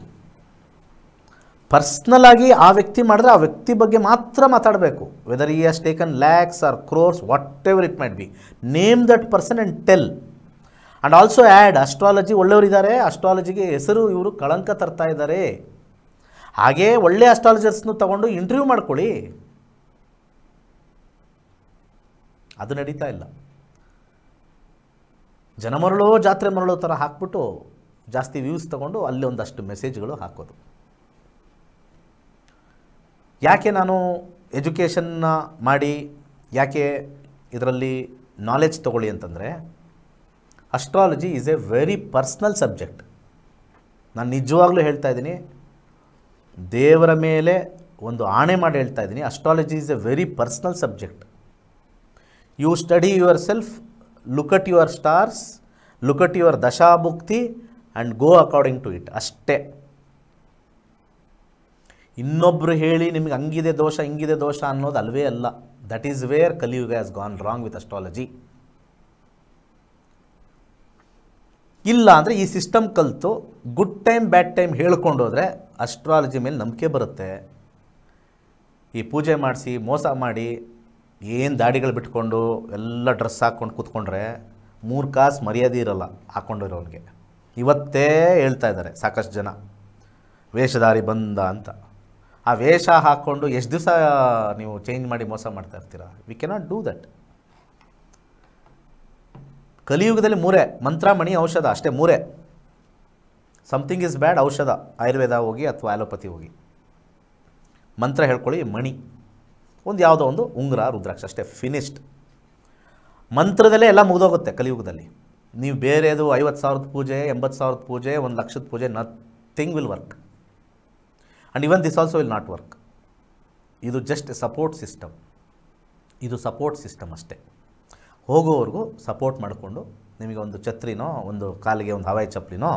Personal ಆಗಿ ಆ ವ್ಯಕ್ತಿ ಮಾಡಿದ್ರೆ ಆ ವ್ಯಕ್ತಿ ಬಗ್ಗೆ ಮಾತ್ರ ಮಾತಾಡಬೇಕು. Whether he has taken lakhs or crores, whatever it might be, name that person and tell. And also add, astrology ಒಳ್ಳೆಯವರಿದ್ದಾರೆ, ಅಸ್ಟ್ರಾಲಜಿಗೆ ಹೆಸರು ಇವರು ಕಳಂಕ ತರ್ತಾ ಇದ್ದಾರೆ, ಹಾಗೇ ಒಳ್ಳೆ ಅಸ್ಟ್ರಾಲಜರ್ಸ್ನು ತಗೊಂಡು ಇಂಟರ್ವ್ಯೂ ಮಾಡ್ಕೊಳ್ಳಿ. ಅದು ನಡೀತಾ ಇಲ್ಲ. ಜನ ಮರಳೋ ಜಾತ್ರೆ ಮರಳೋ ಥರ ಹಾಕ್ಬಿಟ್ಟು ಜಾಸ್ತಿ ವ್ಯೂಸ್ ತಗೊಂಡು ಅಲ್ಲಿ ಒಂದಷ್ಟು ಮೆಸೇಜ್ಗಳು ಹಾಕೋದು. ಯಾಕೆ ನಾನು ಎಜುಕೇಷನ್ನ ಮಾಡಿ ಯಾಕೆ ಇದರಲ್ಲಿ ನಾಲೆಜ್ ತೊಗೊಳ್ಳಿ ಅಂತಂದರೆ, astrology is a very personal subject. ನಾನು ನಿಜವಾಗ್ಲೂ ಹೇಳ್ತಾ ಇದ್ದೀನಿ, ದೇವರ ಮೇಲೆ ಒಂದು ಆಣೆ ಮಾಡಿ ಹೇಳ್ತಾ ಇದ್ದೀನಿ, astrology is a very personal subject. You study yourself, look at your stars, look at your dasha bhukti and go according to it, ಅಷ್ಟೇ. ಇನ್ನೊಬ್ಬರು ಹೇಳಿ ನಿಮಗೆ ಹಂಗಿದೆ ದೋಷ ಹಿಂಗಿದೆ ದೋಷ ಅನ್ನೋದು ಅಲ್ವೇ ಅಲ್ಲ. That is where Kaliyuga has gone wrong with astrology. ಇಲ್ಲ ಅಂದರೆ ಈ ಸಿಸ್ಟಮ್ ಕಲಿತು ಗುಡ್ ಟೈಮ್ ಬ್ಯಾಡ್ ಟೈಮ್ ಹೇಳ್ಕೊಂಡೋದ್ರೆ ಅಸ್ಟ್ರಾಲಜಿ ಮೇಲೆ ನಂಬಿಕೆ ಬರುತ್ತೆ. ಈ ಪೂಜೆ ಮಾಡಿಸಿ ಮೋಸ ಮಾಡಿ ಏನು ದಾಡಿಗಳು ಬಿಟ್ಕೊಂಡು ಎಲ್ಲ ಡ್ರೆಸ್ ಹಾಕ್ಕೊಂಡು ಕೂತ್ಕೊಂಡ್ರೆ 3 ಕಾಸು ಮರ್ಯಾದೆ ಇರೋಲ್ಲ ಹಾಕ್ಕೊಂಡಿರೋನಿಗೆ. ಇವತ್ತೇ ಹೇಳ್ತಾ ಇದ್ದಾರೆ ಸಾಕಷ್ಟು ಜನ, ವೇಷಧಾರಿ ಬಂದ ಅಂತ. ಆ ವೇಷ ಹಾಕ್ಕೊಂಡು ಎಷ್ಟು ದಿವಸ ನೀವು ಚೇಂಜ್ ಮಾಡಿ ಮೋಸ ಮಾಡ್ತಾ ಇರ್ತೀರಾ? We cannot do that. ಕಲಿಯುಗದಲ್ಲಿ 3 ಮಂತ್ರ, ಮಣಿ, ಔಷಧ, ಅಷ್ಟೇ 3. ಸಮಥಿಂಗ್ ಇಸ್ ಬ್ಯಾಡ್, ಔಷಧ ಆಯುರ್ವೇದ ಹೋಗಿ ಅಥವಾ ಆಲೋಪತಿ ಹೋಗಿ. ಮಂತ್ರ ಹೇಳ್ಕೊಳ್ಳಿ, ಮಣಿ ಒಂದು ಯಾವುದೋ ಒಂದು ಉಂಗುರ ರುದ್ರಾಕ್ಷ, ಅಷ್ಟೇ, ಫಿನಿಶ್ಡ್. ಮಂತ್ರದಲ್ಲೇ ಎಲ್ಲ ಮುಗಿದೋಗುತ್ತೆ ಕಲಿಯುಗದಲ್ಲಿ. ನೀವು ಬೇರೆದು 50,000 ಪೂಜೆ, 80,000 ಪೂಜೆ, 1,00,000 ಪೂಜೆ, nothing will work. And even this also will not work. ಇದು ಜಸ್ಟ್ ಸಪೋರ್ಟ್ ಸಿಸ್ಟಮ್. ಇದು ಸಪೋರ್ಟ್ ಸಿಸ್ಟಮ್ ಅಷ್ಟೇ. ಹೋಗೋವರೆಗೂ ಸಪೋರ್ಟ್ ಮಾಡಿಕೊಂಡು ನಿಮಗೆ ಒಂದು ಛತ್ರಿನೋ, ಒಂದು ಕಾಲಿಗೆ ಒಂದು ಹವಾಯಿ ಚಪ್ಪಲಿನೋ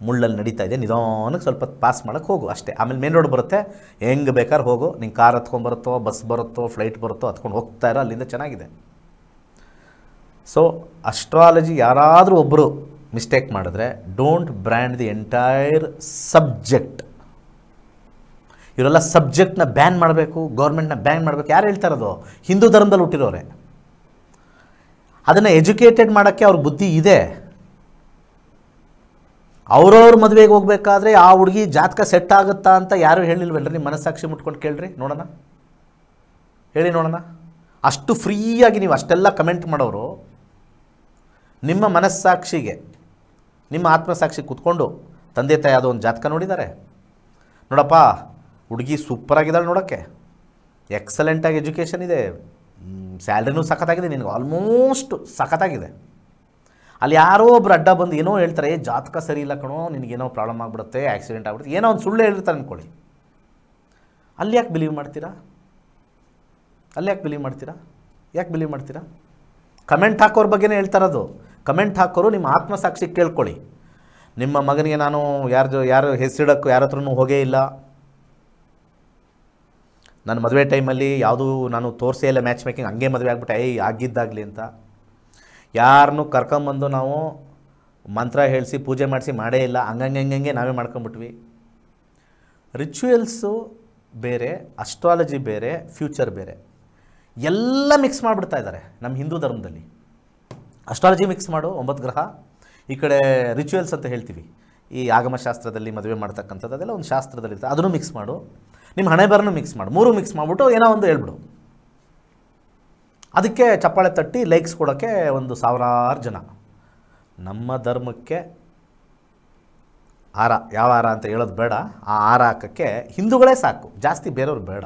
ಮುಳ್ಳಲ್ಲಿ ನಡೀತಾ ಇದೆ, ನಿಧಾನಕ್ಕೆ ಸ್ವಲ್ಪ ಪಾಸ್ ಮಾಡೋಕ್ಕೆ ಹೋಗು ಅಷ್ಟೇ. ಆಮೇಲೆ ಮೇನ್ ರೋಡ್ ಬರುತ್ತೆ, ಹೆಂಗೆ ಬೇಕಾದ್ರೆ ಹೋಗು, ನಿಂಗೆ ಕಾರ್ ಹತ್ಕೊಂಡ್ಬರುತ್ತೋ, ಬಸ್ ಬರುತ್ತೋ, ಫ್ಲೈಟ್ ಬರುತ್ತೋ, ಹತ್ಕೊಂಡು ಹೋಗ್ತಾ ಇರೋ, ಅಲ್ಲಿಂದ ಚೆನ್ನಾಗಿದೆ. ಸೊ ಅಸ್ಟ್ರಾಲಜಿ ಯಾರಾದರೂ ಒಬ್ಬರು ಮಿಸ್ಟೇಕ್ ಮಾಡಿದ್ರೆ, don't brand the entire subject. ಇವರೆಲ್ಲ ಸಬ್ಜೆಕ್ಟ್ನ ಬ್ಯಾನ್ ಮಾಡಬೇಕು, ಗೌರ್ಮೆಂಟ್ನ ಬ್ಯಾನ್ ಮಾಡಬೇಕು, ಯಾರು ಹೇಳ್ತಾ ಇರೋದು? ಹಿಂದೂ ಧರ್ಮದಲ್ಲಿ ಹುಟ್ಟಿರೋರೆ. ಅದನ್ನು ಎಜುಕೇಟೆಡ್ ಮಾಡೋಕ್ಕೆ ಅವ್ರ ಬುದ್ಧಿ ಇದೆ. ಅವ್ರವ್ರ ಮದುವೆಗೆ ಹೋಗ್ಬೇಕಾದ್ರೆ ಆ ಹುಡುಗಿ ಜಾತಕ ಸೆಟ್ ಆಗುತ್ತಾ ಅಂತ ಯಾರು ಹೇಳಿಲ್ವಲ್ರಿ? ನಿಮ್ಮ ಮನಸ್ಸಾಕ್ಷಿ ಮುಟ್ಕೊಂಡು ಕೇಳ್ರಿ ನೋಡೋಣ, ಹೇಳಿ ನೋಡೋಣ. ಅಷ್ಟು ಫ್ರೀಯಾಗಿ ನೀವು ಅಷ್ಟೆಲ್ಲ ಕಮೆಂಟ್ ಮಾಡೋರು, ನಿಮ್ಮ ಮನಸ್ಸಾಕ್ಷಿಗೆ, ನಿಮ್ಮ ಆತ್ಮಸಾಕ್ಷಿ ಕೂತ್ಕೊಂಡು ತಂದೆ ತಾಯಿ ಯಾವುದೋ ಒಂದು ಜಾತಕ ನೋಡಿದ್ದಾರೆ, ನೋಡಪ್ಪ ಹುಡುಗಿ ಸೂಪರಾಗಿದ್ದಾಳೆ ನೋಡೋಕ್ಕೆ, ಎಕ್ಸಲೆಂಟಾಗಿ ಎಜುಕೇಷನ್ ಇದೆ, ಸ್ಯಾಲ್ರಿನೂ ಸಖತ್ತಾಗಿದೆ, ನಿನಗೆ ಆಲ್ಮೋಸ್ಟ್ ಸಖತ್ತಾಗಿದೆ. ಅಲ್ಲಿ ಯಾರೋ ಒಬ್ರು ಅಡ್ಡ ಬಂದು ಏನೋ ಹೇಳ್ತಾರೆ, ಜಾತಕ ಸರಿ ಇಲ್ಲ ಕಣೋ, ನಿನಗೇನೋ ಪ್ರಾಬ್ಲಮ್ ಆಗಿಬಿಡುತ್ತೆ, ಆಕ್ಸಿಡೆಂಟ್ ಆಗಿಬಿಡುತ್ತೆ, ಏನೋ ಒಂದು ಸುಳ್ಳು ಹೇಳಿರ್ತಾರೆ ಅಂದ್ಕೊಳ್ಳಿ. ಅಲ್ಲಿ ಯಾಕೆ ಬಿಲೀವ್ ಮಾಡ್ತೀರಾ? ಅಲ್ಲಿ ಯಾಕೆ ಬಿಲೀವ್ ಮಾಡ್ತೀರಾ? ಯಾಕೆ ಬಿಲೀವ್ ಮಾಡ್ತೀರಾ? ಕಮೆಂಟ್ ಹಾಕೋರ ಬಗ್ಗೆನೇ ಹೇಳ್ತಾರದು. ಕಮೆಂಟ್ ಹಾಕೋರು ನಿಮ್ಮ ಆತ್ಮಸಾಕ್ಷಿ ಕೇಳ್ಕೊಳ್ಳಿ. ನಿಮ್ಮ ಮಗನಿಗೆ ನಾನು ಯಾರು ಹೆಸರಿಡೋಕ್ಕೂ ಯಾರ ಹತ್ರನೂ ಹೋಗೇ ಇಲ್ಲ, ನನ್ನ ಮದುವೆ ಟೈಮಲ್ಲಿ ಯಾವುದೂ ನಾನು ತೋರಿಸೇ ಇಲ್ಲ ಮ್ಯಾಚ್ ಮೇಕಿಂಗ್, ಹಂಗೆ ಮದುವೆ ಆಗ್ಬಿಟ್ಟೆ, ಆಗಿದ್ದಾಗಲಿ ಅಂತ ಯಾರನ್ನೂ ಕರ್ಕೊಂಬಂದು ನಾವು ಮಂತ್ರ ಹೇಳಿಸಿ ಪೂಜೆ ಮಾಡಿಸಿ ಮಾಡೇ ಇಲ್ಲ, ಹಂಗಂಗೆ ನಾವೇ ಮಾಡ್ಕೊಂಬಿಟ್ವಿ. ರಿಚುವಲ್ಸು ಬೇರೆ, ಅಸ್ಟ್ರಾಲಜಿ ಬೇರೆ, ಫ್ಯೂಚರ್ ಬೇರೆ, ಎಲ್ಲ ಮಿಕ್ಸ್ ಮಾಡಿಬಿಡ್ತಾ ಇದ್ದಾರೆ ನಮ್ಮ ಹಿಂದೂ ಧರ್ಮದಲ್ಲಿ. ಅಸ್ಟ್ರಾಲಜಿ ಮಿಕ್ಸ್ ಮಾಡು 9 ಗ್ರಹ, ಈ ಕಡೆ ರಿಚುವಲ್ಸ್ ಅಂತ ಹೇಳ್ತೀವಿ, ಈ ಆಗಮಶಾಸ್ತ್ರದಲ್ಲಿ ಮದುವೆ ಮಾಡ್ತಕ್ಕಂಥದ್ದು ಅದೆಲ್ಲ ಒಂದು ಶಾಸ್ತ್ರದಲ್ಲಿರುತ್ತೆ, ಅದನ್ನು ಮಿಕ್ಸ್ ಮಾಡು, ನಿಮ್ಮ ಹಣೆ ಬರನು ಮಿಕ್ಸ್ ಮಾಡು, 3 ಮಿಕ್ಸ್ ಮಾಡಿಬಿಟ್ಟು ಏನೋ ಒಂದು ಹೇಳ್ಬಿಡು. ಅದಕ್ಕೆ ಚಪ್ಪಾಳೆ ತಟ್ಟಿ ಲೈಕ್ಸ್ ಕೊಡೋಕ್ಕೆ ಒಂದು ಸಾವಿರಾರು ಜನ. ನಮ್ಮ ಧರ್ಮಕ್ಕೆ ಹಾರ, ಯಾವ ಹಾರ ಅಂತ ಹೇಳೋದು ಬೇಡ, ಆ ಹಾರ ಹಾಕೋಕ್ಕೆ ಹಿಂದೂಗಳೇ ಸಾಕು, ಜಾಸ್ತಿ ಬೇರೆಯವ್ರು ಬೇಡ.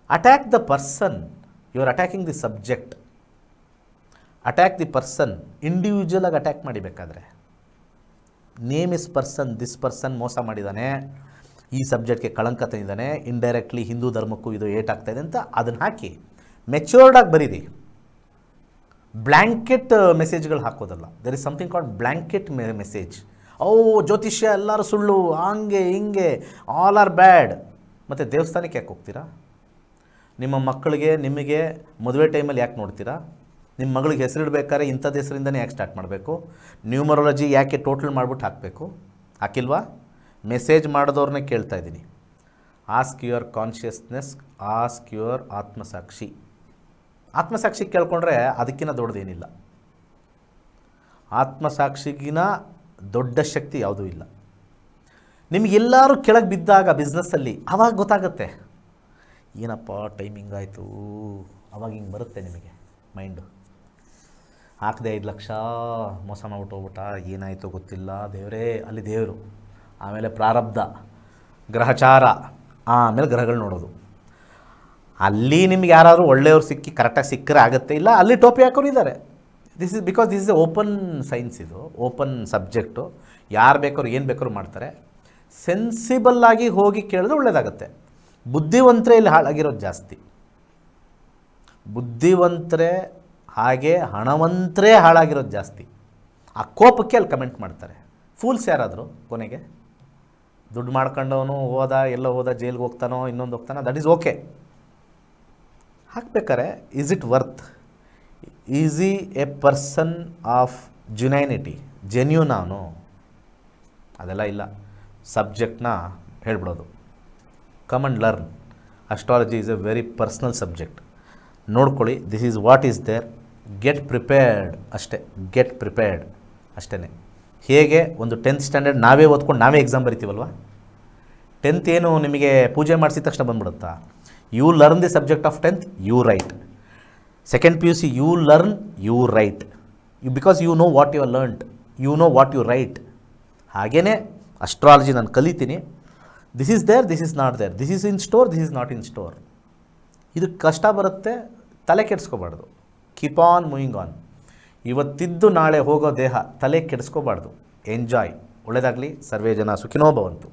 Attack the person, you are attacking the subject. Attack the person, ಇಂಡಿವಿಜುವಲಾಗಿ ಅಟ್ಯಾಕ್ ಮಾಡಿಬೇಕಾದ್ರೆ name is person, this person ಮೋಸ ಮಾಡಿದ್ದಾನೆ, ಈ ಸಬ್ಜೆಕ್ಟ್ಗೆ ಕಳಂಕ ತಂದಿದ್ದಾನೆ, ಇಂಡೈರೆಕ್ಟ್ಲಿ ಹಿಂದೂ ಧರ್ಮಕ್ಕೂ ಇದು ಏಟಾಗ್ತಾಯಿದೆ ಅಂತ ಅದನ್ನು ಹಾಕಿ ಮೆಚ್ಯೂರ್ಡಾಗಿ ಬರೀರಿ. ಬ್ಲ್ಯಾಂಕೆಟ್ ಮೆಸೇಜ್ಗಳು ಹಾಕೋದಲ್ಲ. There is something called blanket message. ಜ್ಯೋತಿಷ್ಯ ಎಲ್ಲರೂ ಸುಳ್ಳು, ಹಂಗೆ ಹಿಂಗೆ, ಆಲ್ ಆರ್ ಬ್ಯಾಡ್. ಮತ್ತು ದೇವಸ್ಥಾನಕ್ಕೆ ಯಾಕೆ ಹೋಗ್ತೀರಾ? ನಿಮ್ಮ ಮಕ್ಕಳಿಗೆ ನಿಮಗೆ ಮದುವೆ ಟೈಮಲ್ಲಿ ಯಾಕೆ ನೋಡ್ತೀರಾ? ನಿಮ್ಮ ಮಗಳಿಗೆ ಹೆಸರಿಡ್ಬೇಕಾದ್ರೆ ಇಂಥದ್ದು ಹೆಸರಿಂದನೇ ಯಾಕೆ ಸ್ಟಾರ್ಟ್ ಮಾಡಬೇಕು? ನ್ಯೂಮರಾಲಜಿ ಯಾಕೆ ಟೋಟಲ್ ಮಾಡಿಬಿಟ್ಟು ಹಾಕಬೇಕು? ಹಾಕಿಲ್ವಾ? ಮೆಸೇಜ್ ಮಾಡಿದವ್ರನ್ನೇ ಕೇಳ್ತಾ ಇದ್ದೀನಿ. Ask your consciousness, ask your atmasakshi. ಆತ್ಮಸಾಕ್ಷಿ ಕೇಳ್ಕೊಂಡ್ರೆ ಅದಕ್ಕಿಂತ ದೊಡ್ಡದೇನಿಲ್ಲ. ಆತ್ಮಸಾಕ್ಷಿಗಿನ ದೊಡ್ಡ ಶಕ್ತಿ ಯಾವುದೂ ಇಲ್ಲ. ನಿಮಗೆಲ್ಲರೂ ಕೆಳಗೆ ಬಿದ್ದಾಗ ಬಿಸ್ನೆಸ್ಸಲ್ಲಿ ಆವಾಗ ಗೊತ್ತಾಗುತ್ತೆ, ಏನಪ್ಪ ಟೈಮಿಂಗ್ ಆಯಿತು, ಅವಾಗ ಹಿಂಗೆ ಬರುತ್ತೆ ನಿಮಗೆ ಮೈಂಡು. ಹಾಕದೆ 5 ಲಕ್ಷ ಮೋಸ ಮಾಡ್ಬಿಟ್ಟು ಹೋಗ್ಬಿಟ್ಟ, ಏನಾಯಿತೋ ಗೊತ್ತಿಲ್ಲ, ದೇವರೇ ಅಲ್ಲಿ ದೇವರು, ಆಮೇಲೆ ಪ್ರಾರಬ್ಧ, ಗ್ರಹಚಾರ, ಆಮೇಲೆ ಗ್ರಹಗಳು ನೋಡೋದು. ಅಲ್ಲಿ ನಿಮ್ಗೆ ಯಾರಾದರೂ ಒಳ್ಳೆಯವ್ರು ಸಿಕ್ಕಿ ಕರೆಕ್ಟಾಗಿ ಸಿಕ್ಕರೆ ಆಗುತ್ತೆ, ಇಲ್ಲ ಅಲ್ಲಿ ಟೋಪಿ ಹಾಕೋರು ಇದ್ದಾರೆ. This is because this is A open science, ಇದು ಓಪನ್ ಸಬ್ಜೆಕ್ಟು. ಯಾರು ಬೇಕಾದ್ರು ಏನು ಬೇಕಾದ್ರು ಮಾಡ್ತಾರೆ. ಸೆನ್ಸಿಬಲ್ಲಾಗಿ ಹೋಗಿ ಕೇಳಿದ್ರೆ ಒಳ್ಳೆಯದಾಗತ್ತೆ. ಬುದ್ಧಿವಂತರೇ ಇಲ್ಲಿ ಹಾಳಾಗಿರೋದು ಜಾಸ್ತಿ. ಬುದ್ಧಿವಂತರೇ ಹಾಗೆ ಹಣವಂತರೇ ಹಾಳಾಗಿರೋದು ಜಾಸ್ತಿ. ಆ ಕೋಪಕ್ಕೆ ಅಲ್ಲಿ ಕಮೆಂಟ್ ಮಾಡ್ತಾರೆ. ಫೂಲ್ಸ್ ಯಾರಾದರೂ ಕೊನೆಗೆ ದುಡ್ಡು ಮಾಡ್ಕೊಂಡವನು ಹೋದ, ಎಲ್ಲೋ ಹೋದ, ಜೈಲ್ಗೆ ಹೋಗ್ತಾನೋ, ಇನ್ನೊಂದು ಹೋಗ್ತಾನೋ, ದಟ್ ಈಸ್ ಓಕೆ. ಹಾಕ್ಬೇಕಾರೆ is it worth? Is he a person of genuinity, genuine ಅವನು? ಅದೆಲ್ಲ ಇಲ್ಲ. ಸಬ್ಜೆಕ್ಟ್ನ ಹೇಳ್ಬಿಡೋದು. Come and learn. Astrology is a very personal subject. ನೋಡ್ಕೊಳ್ಳಿ, this is what is there, get prepared ಅಷ್ಟೇ. ಗೆಟ್ ಪ್ರಿಪೇರ್ಡ್ ಅಷ್ಟೇ. ಹೇಗೆ ಒಂದು 10th ಸ್ಟ್ಯಾಂಡರ್ಡ್ ನಾವೇ ಓದ್ಕೊಂಡು ನಾವೇ ಎಕ್ಸಾಮ್ ಬರಿತೀವಲ್ವ, 10th ಏನು ನಿಮಗೆ ಪೂಜೆ ಮಾಡಿಸಿದ ತಕ್ಷಣ ಬಂದ್ಬಿಡುತ್ತಾ? You learn the subject of 10th, you write. Second PUC you learn, you write. Because you know what you are learned, you know what you write. ಹಾಗೆಯೇ ಅಸ್ಟ್ರಾಲಜಿ ನಾನು ಕಲಿತೀನಿ. This is there, this is not there, this is in store, this is not in store. ಇದು ಕಷ್ಟ ಬರುತ್ತೆ, ತಲೆ ಕೆಡಿಸ್ಕೋಬಾರ್ದು. Keep on moving on. ಇವತ್ತಿದ್ದು ನಾಳೆ ಹೋಗೋ ದೇಹ, ತಲೆ ಕೆಡಿಸ್ಕೋಬಾರ್ದು. ಎಂಜಾಯ್. ಒಳ್ಳೆಯದಾಗಲಿ. ಸರ್ವೇ ಜನ ಸುಖಿನೋ ಭವಂತು.